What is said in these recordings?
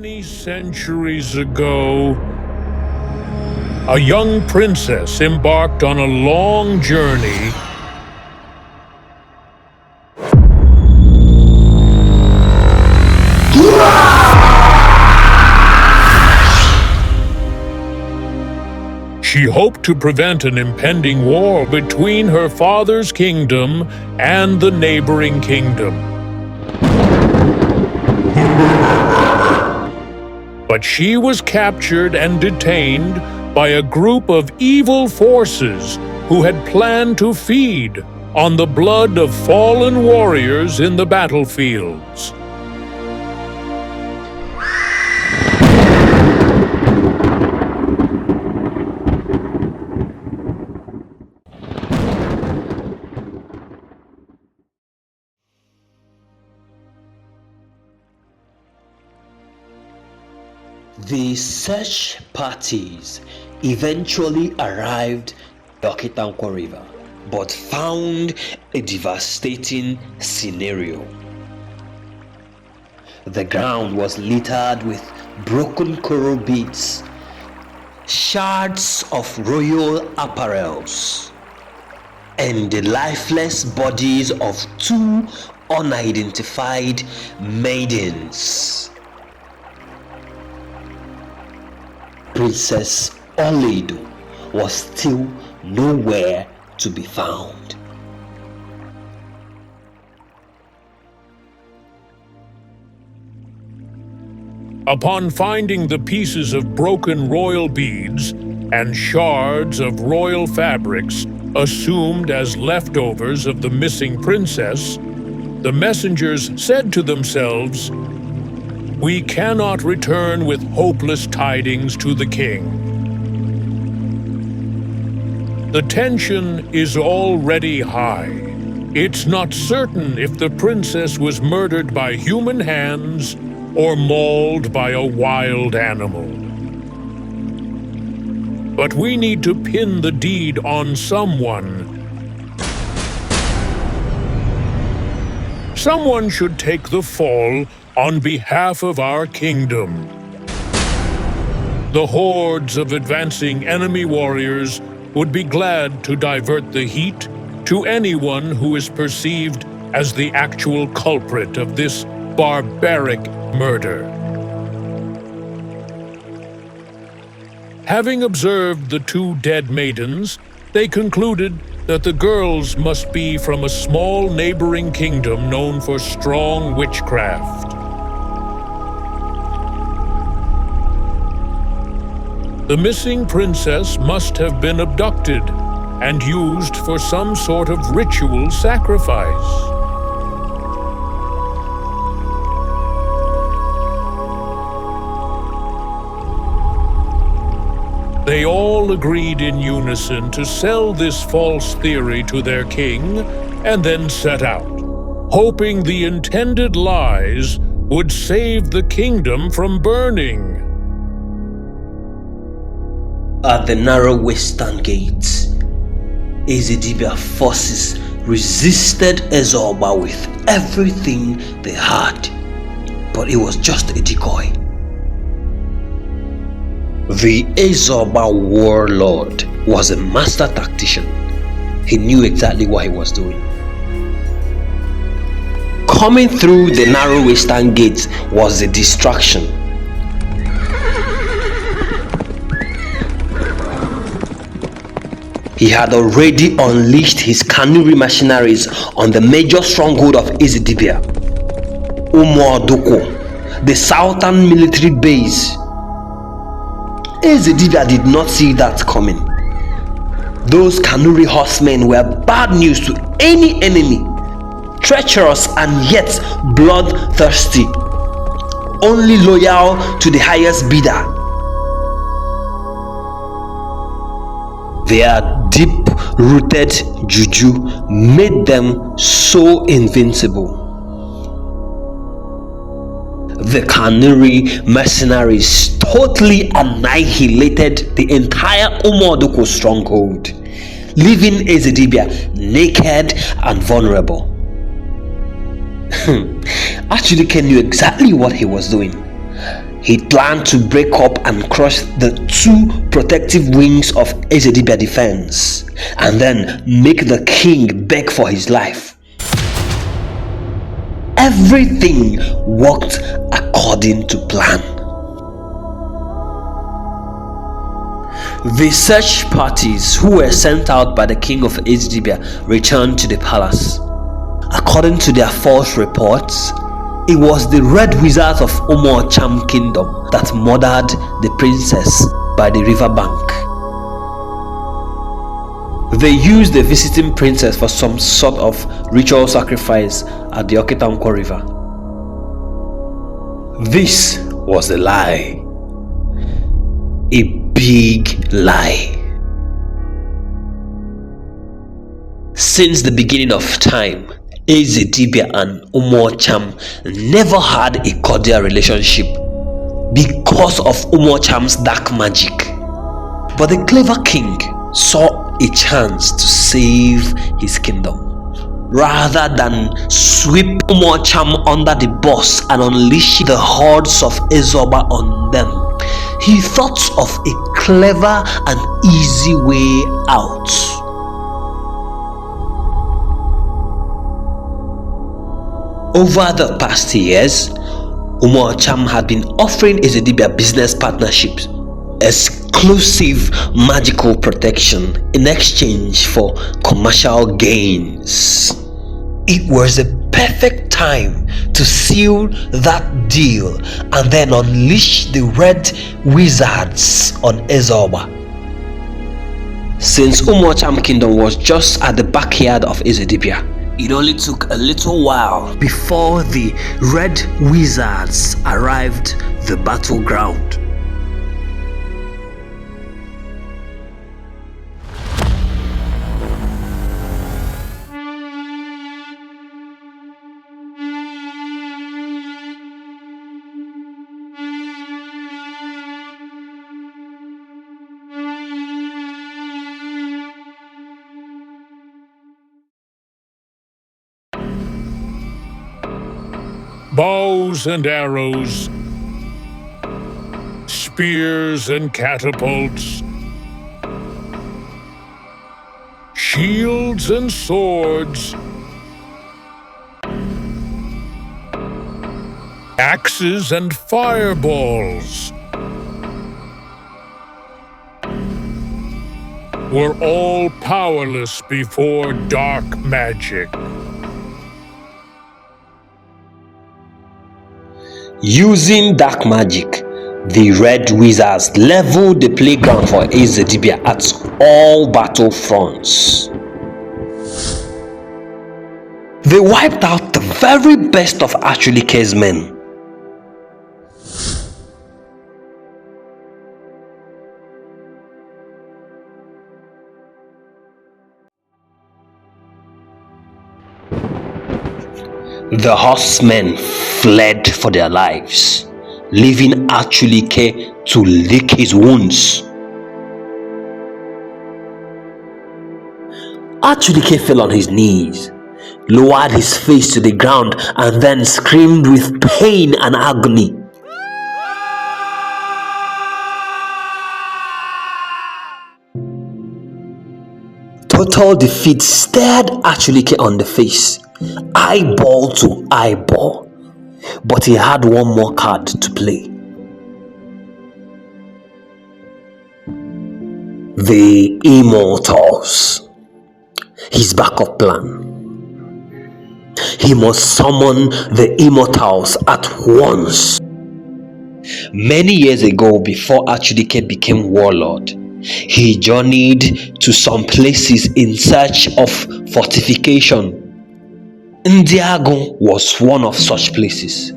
Many centuries ago, a young princess embarked on a long journey She hoped to prevent an impending war between her father's kingdom and the neighboring kingdom. But she was captured and detained by a group of evil forces who had planned to feed on the blood of fallen warriors in the battlefields. The search parties eventually arrived at the Okitankwo River, but found a devastating scenario. The ground was littered with broken coral beads, shards of royal apparels, and the lifeless bodies of two unidentified maidens. Princess Olaedo was still nowhere to be found. Upon finding the pieces of broken royal beads and shards of royal fabrics assumed as leftovers of the missing princess, the messengers said to themselves, "We cannot return with hopeless tidings to the king. The tension is already high. It's not certain if the princess was murdered by human hands or mauled by a wild animal. But we need to pin the deed on someone. Someone should take the fall on behalf of our kingdom." The hordes of advancing enemy warriors would be glad to divert the heat to anyone who is perceived as the actual culprit of this barbaric murder. Having observed the two dead maidens, they concluded that the girls must be from a small neighboring kingdom known for strong witchcraft. The missing princess must have been abducted and used for some sort of ritual sacrifice. They all agreed in unison to sell this false theory to their king and then set out, hoping the intended lies would save the kingdom from burning. At the narrow western gate, Ezedibia forces resisted Ezeogba with everything they had, but it was just a decoy. The Ezeogba warlord was a master tactician. He knew exactly what he was doing. Coming through the narrow western gate was a distraction. He had already unleashed his cannery machineries on the major stronghold of Ezedibia, the southern military base. Ezedibia did not see that coming. Those cannery horsemen were bad news to any enemy, treacherous and yet bloodthirsty, only loyal to the highest bidder. Their deep-rooted juju made them so invincible. The cannery mercenaries totally annihilated the entire Umuoduku stronghold, leaving Ezedibia naked and vulnerable. Actually, Ken knew exactly what he was doing. He planned to break up and crush the two protective wings of Ezedibia defense and then make the king beg for his life. Everything worked according to plan. The search parties who were sent out by the king of Ezedibia returned to the palace. According to their false reports, it was the red wizards of Umuocham kingdom that murdered the princess by the riverbank. They used the visiting princess for some sort of ritual sacrifice at the Okitankwo river. This was a lie. A big lie. Since the beginning of time, Ezedibia and Umuocham never had a cordial relationship because of Umuocham's dark magic. But the clever king saw a chance to save his kingdom. Rather than sweep Umuocham under the bus and unleash the hordes of Ezeogba on them, he thought of a clever and easy way out. Over the past years, Umuocham had been offering Ezedibia business partnerships, exclusive magical protection in exchange for commercial gains. It was the perfect time to seal that deal and then unleash the red wizards on Ezeogba. Since Umuocham kingdom was just at the backyard of Ezedibia, it only took a little while before the red wizards arrived the battleground. Bows and arrows, spears and catapults, shields and swords, axes and fireballs were all powerless before dark magic. Using dark magic, the red wizards leveled the playground for Ezedibia at all battle fronts. They wiped out the very best of Achulike's men. The horsemen fled for their lives, leaving Achulike to lick his wounds. Achulike fell on his knees, lowered his face to the ground, and then screamed with pain and agony. Total defeat stared Achulike on the face, eyeball to eyeball, but he had one more card to play. The Immortals. His backup plan. He must summon the Immortals at once. Many years ago, before Achulike became warlord, he journeyed to some places in search of fortification. Ndiago was one of such places.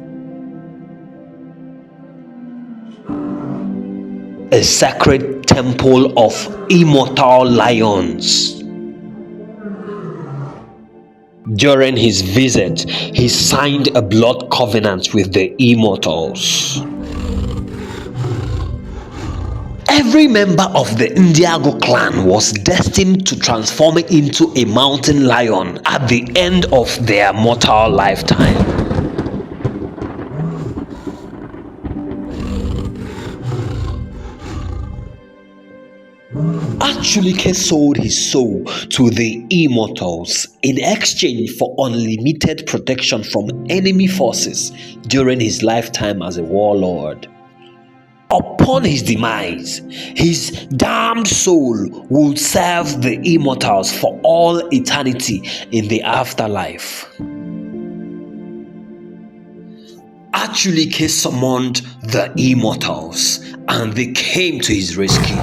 A sacred temple of immortal lions. During his visit, he signed a blood covenant with the Immortals. Every member of the Ndiago clan was destined to transform into a mountain lion at the end of their mortal lifetime. Achulike sold his soul to the immortals in exchange for unlimited protection from enemy forces during his lifetime as a warlord. Upon his demise, his damned soul would serve the immortals for all eternity in the afterlife. Achulike summoned the immortals and they came to his rescue.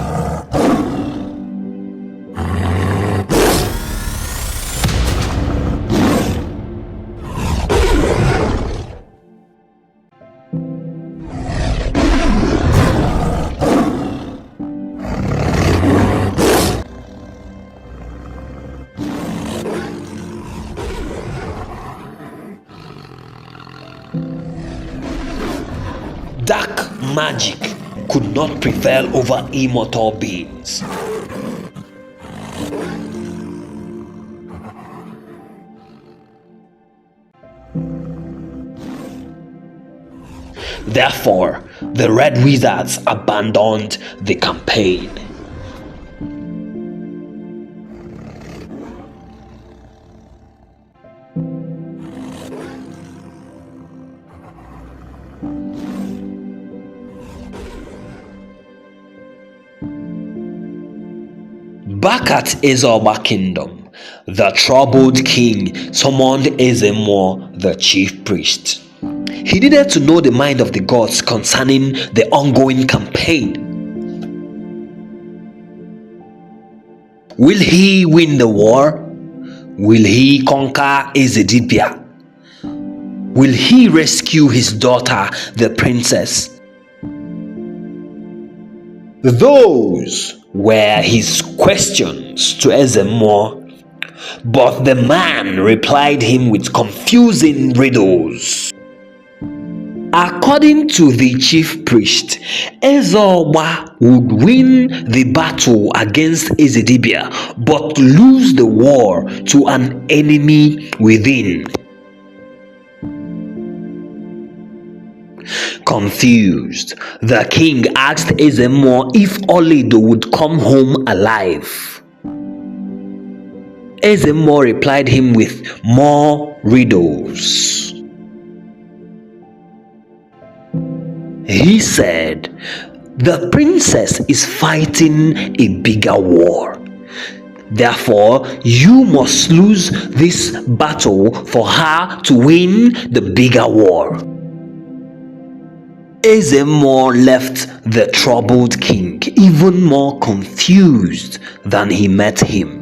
Dark magic could not prevail over immortal beings. Therefore, the Red Wizards abandoned the campaign. Back at Ezeogba Kingdom, the troubled king summoned Ezemo, the chief priest. He needed to know the mind of the gods concerning the ongoing campaign. Will he win the war? Will he conquer Ezedibia? Will he rescue his daughter, the princess? Those were his questions to Ezemo, but the man replied him with confusing riddles. According to the chief priest, Ezeogba would win the battle against Ezedibia but lose the war to an enemy within. Confused, the king asked Ezemo if Olaedo would come home alive. Ezemo replied him with more riddles. He said, the princess is fighting a bigger war. Therefore, you must lose this battle for her to win the bigger war. Ezemo left the troubled king even more confused than he met him.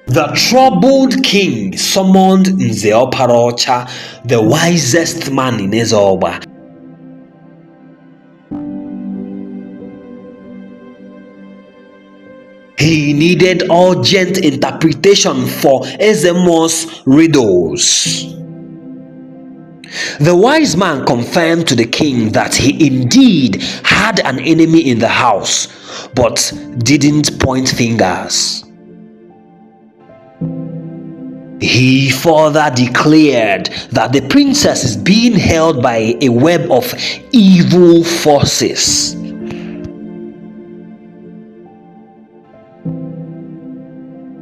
The troubled king summoned Nzeoparocha, the wisest man in Ezeogba. He needed urgent interpretation for Ezemo's riddles. The wise man confirmed to the king that he indeed had an enemy in the house, but didn't point fingers. He further declared that the princess is being held by a web of evil forces.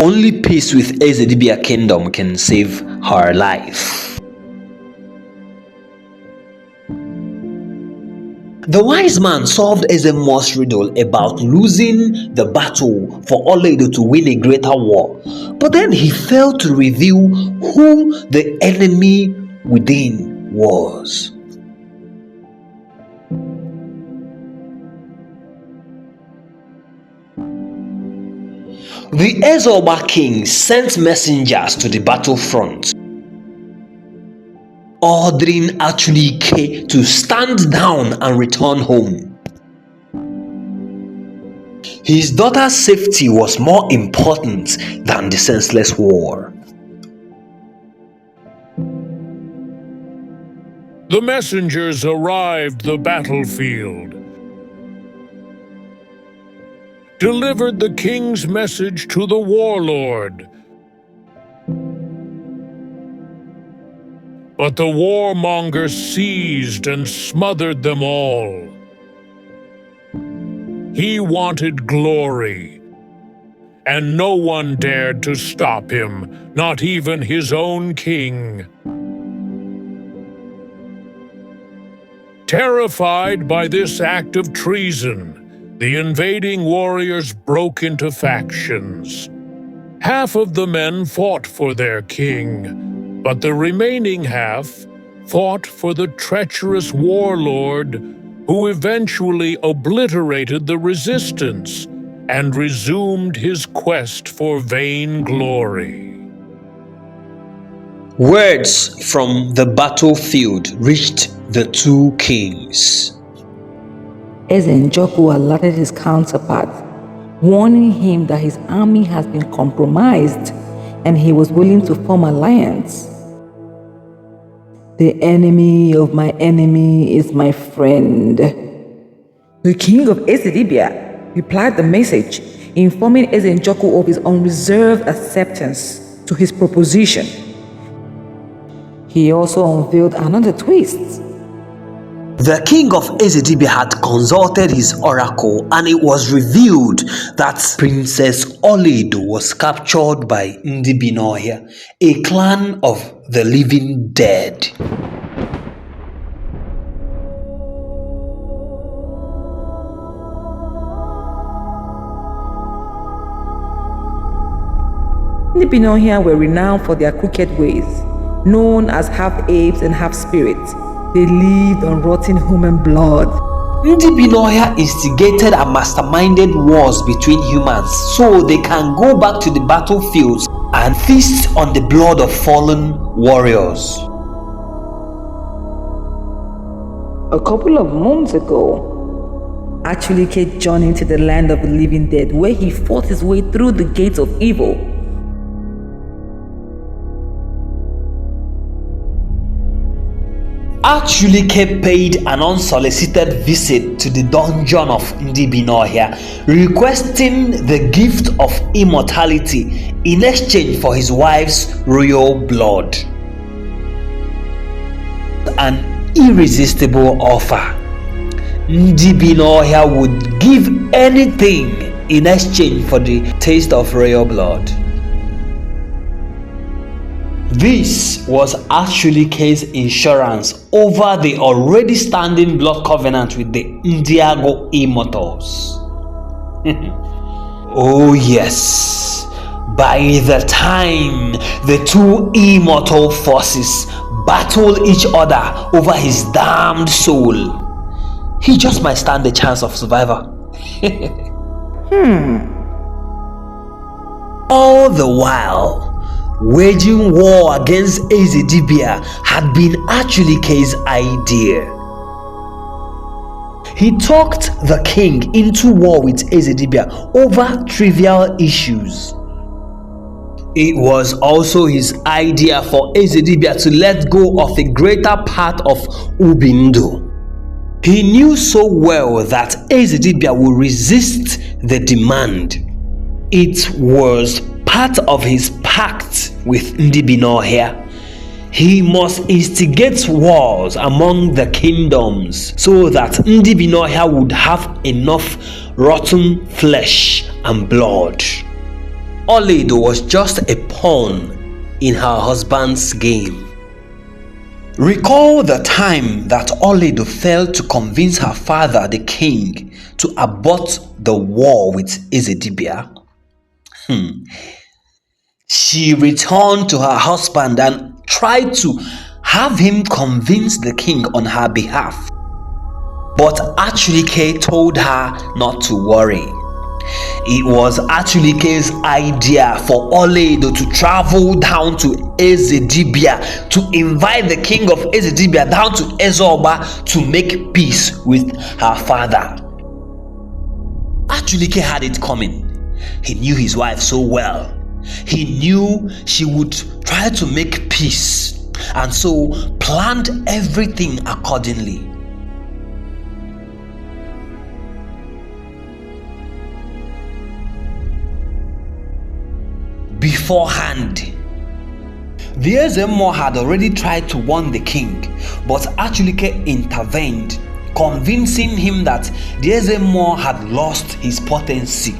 Only peace with Ezedibia Kingdom can save her life. The wise man solved Ezemo's riddle about losing the battle for Olaedo to win a greater war, but then he failed to reveal who the enemy within was. The Ezeogba king sent messengers to the battlefront, ordering Achulike to stand down and return home. His daughter's safety was more important than the senseless war. The messengers arrived the battlefield, delivered the king's message to the warlord, But the warmonger seized and smothered them all. He wanted glory, and no one dared to stop him, not even his own king. Terrified by this act of treason, the invading warriors broke into factions. Half of the men fought for their king, but the remaining half fought for the treacherous warlord who eventually obliterated the resistance and resumed his quest for vain glory. Words from the battlefield reached the two kings. Ezeogba alerted his counterpart, warning him that his army has been compromised and he was willing to form alliance. The enemy of my enemy is my friend. The king of Ezedibia replied the message, informing Ezeogba of his unreserved acceptance to his proposition. He also unveiled another twist. The king of Ezedibia had consulted his oracle, and it was revealed that Princess Olaedo was captured by Ndibinohia, a clan of the living dead. Ndibinohia were renowned for their crooked ways. Known as half-apes and half-spirits, they lived on rotten human blood. Ndibinohia instigated and masterminded wars between humans so they can go back to the battlefields and feast on the blood of fallen warriors. A couple of months ago, Achulike journeyed to the land of the living dead, where he fought his way through the gates of evil. Achulike paid an unsolicited visit to the dungeon of Ndibinohia, requesting the gift of immortality in exchange for his wife's royal blood. An irresistible offer. Ndibinohia would give anything in exchange for the taste of royal blood. This was Achulike's insurance over the already standing blood covenant with the Ndiago immortals. Oh yes, by the time the two immortal forces battle each other over his damned soul, he just might stand a chance of survival. All the while, waging war against Ezedibia had been Achulike's idea. He talked the king into war with Ezedibia over trivial issues. It was also his idea for Ezedibia to let go of a greater part of Ubindo. He knew so well that Ezedibia would resist the demand. It was part of his pact with Ndibinohia. He must instigate wars among the kingdoms so that Ndibinohia would have enough rotten flesh and blood. Olaedo was just a pawn in her husband's game. Recall the time that Olaedo failed to convince her father, the king, to abort the war with Ezedibia. She returned to her husband and tried to have him convince the king on her behalf. But Achulike told her not to worry. It was Achulike's idea for Olaedo to travel down to Ezedibia to invite the king of Ezedibia down to Ezeogba to make peace with her father. Achulike had it coming. He knew his wife so well. He knew she would try to make peace, and so planned everything accordingly. Beforehand, The Ezemo had already tried to warn the king, but Achulike intervened, convincing him that the Ezemo had lost his potency.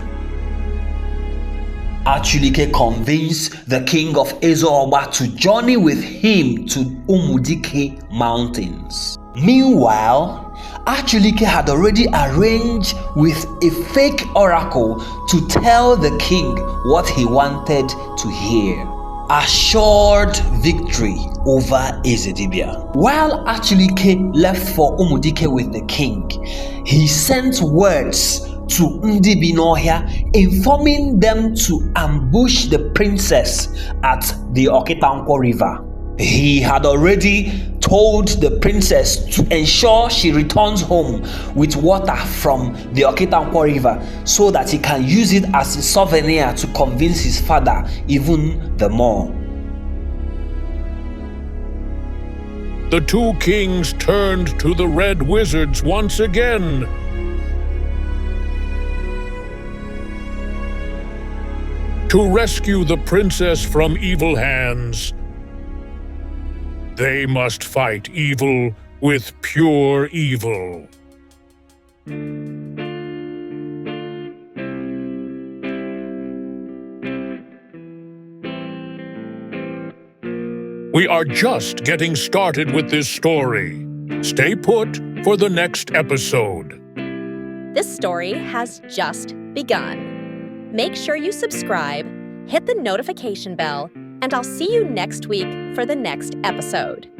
Achulike convinced the king of Ezeogba to journey with him to Umudike mountains. Meanwhile, Achulike had already arranged with a fake oracle to tell the king what he wanted to hear. Assured victory over Ezedibia. While Achulike left for Umudike with the king, he sent words to Ndi Binohia, informing them to ambush the princess at the Okitankwo river. He had already told the princess to ensure she returns home with water from the Okitankwo river so that he can use it as a souvenir to convince his father even the more. The two kings turned to the red wizards once again. To rescue the princess from evil hands, they must fight evil with pure evil. We are just getting started with this story. Stay put for the next episode. This story has just begun. Make sure you subscribe, hit the notification bell, and I'll see you next week for the next episode.